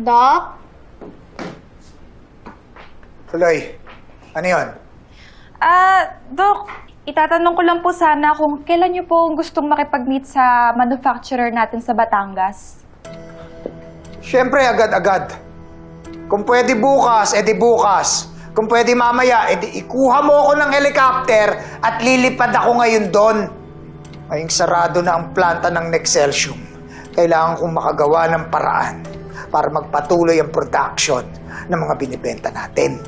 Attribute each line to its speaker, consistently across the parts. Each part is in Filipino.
Speaker 1: Doc?
Speaker 2: Tuloy. Ano yun?
Speaker 3: Dok, itatanong ko lang po sana kung kailan niyo po gustong makipag-meet sa manufacturer natin sa Batangas.
Speaker 2: Siyempre, agad-agad. Kung pwede bukas, edi bukas. Kung pwede mamaya, edi ikuha mo ako ng helicopter at lilipad ako ngayon doon. Ngayong sarado na ang planta ng Nexcelsium. Kailangan kong makagawa ng paraan para magpatuloy ang production ng mga binibenta natin.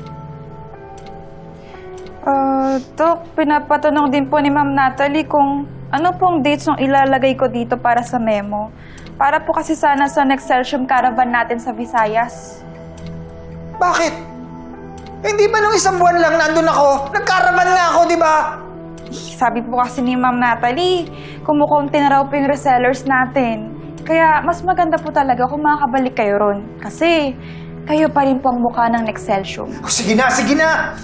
Speaker 3: Dok, pinapatanong din po ni Ma'am Natalie kung ano pong dates yung ilalagay ko dito para sa memo. Para po kasi sana sa Nexcelsium Caravan natin sa Visayas.
Speaker 2: Bakit? Hindi ba nung isang buwan lang nandun ako? Nagkaraban nga ako, di ba?
Speaker 3: Sabi po kasi ni Ma'am Natalie, kumukunti na raw po yung resellers natin. Kaya mas maganda po talaga kung makakabalik kayo ron. Kasi kayo pa rin po ang mukha ng Nexcelsium.
Speaker 2: Oh, sige na, sige na!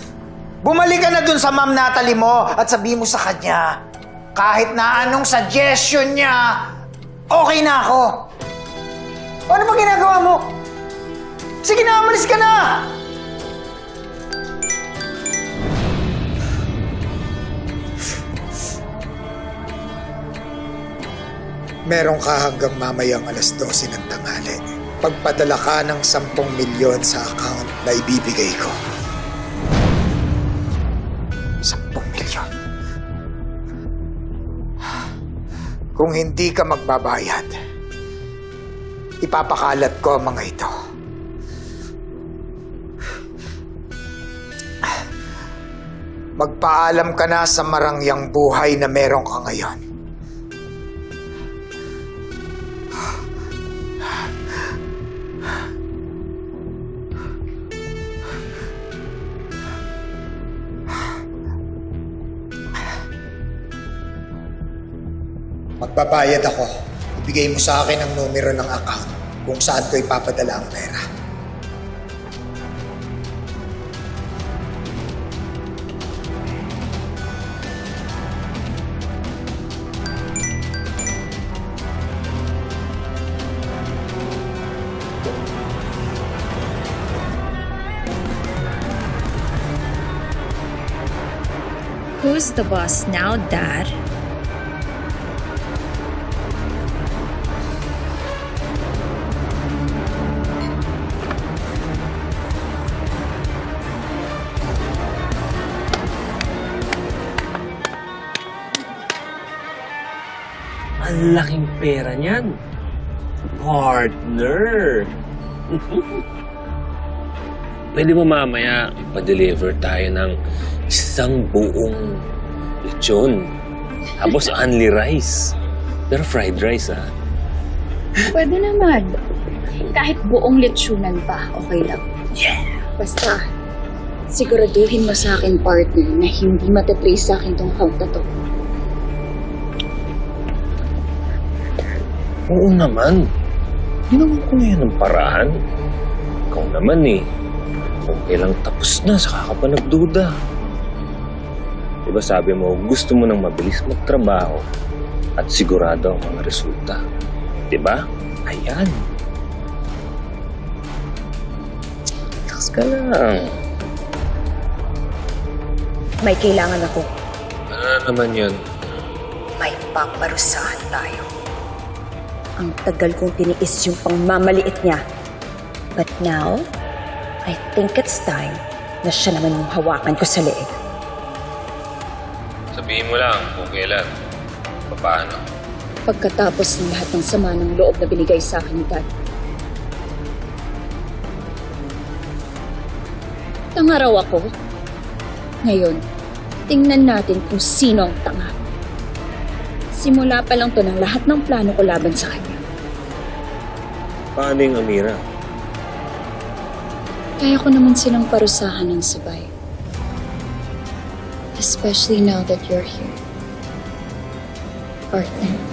Speaker 2: Bumalik ka na dun sa Ma'am Natalie mo at sabihin mo sa kanya, kahit na anong suggestion niya, okay na ako. O, ano ba ginagawa mo? Sige na, umalis ka na! Meron ka hanggang mamayang alas 12 ng tanghali. Pagpadala ka ng 10 milyon sa account na ibibigay ko. 10 milyon. Kung hindi ka magbabayad, ipapakalat ko ang mga ito. Magpaalam ka na sa marangyang buhay na meron ka ngayon. Magbabayad ako. Ibigay mo sa akin ang numero ng account kung saan ko ipapadala ang pera.
Speaker 4: Who's the boss now, Dad?
Speaker 5: Ang laking pera niyan. Partner. Pwede mo mamaya pa-deliver tayo ng isang buong lechon. Tapos only rice. Pero fried rice, ha?
Speaker 1: Pwede naman. Kahit buong lechonan pa, okay lang.
Speaker 5: Yeah!
Speaker 1: Basta, siguraduhin mo sa akin, partner, na hindi matatrace sa akin tong account na to.
Speaker 5: Oo naman. Ginawa ko na yan ng paraan. Ikaw naman eh. Kung kailang tapos na, saka ka pa nagduda. Diba sabi mo, gusto mo nang mabilis magtrabaho at sigurado ang mga resulta. Diba? Ayan. Relax ka lang.
Speaker 4: May kailangan ako.
Speaker 5: Ano naman yun?
Speaker 4: May paparusahan tayo. Ang tagal kong tiniis yung pangmamaliit niya. But now, I think it's time na siya naman yung hawakan ko sa leeg.
Speaker 5: Sabihin mo lang kung kailan. Paano?
Speaker 1: Pagkatapos ng lahat ng sama ng loob na binigay sa akin ni Dad. Tanga raw ako. Ngayon, tingnan natin kung sino ang tanga. Simula pa lang to ng lahat ng plano ko laban sa kanya.
Speaker 5: Paano yung Amira?
Speaker 1: Kaya ko naman silang parusahan ng sabay. Especially now that you're here. Partner.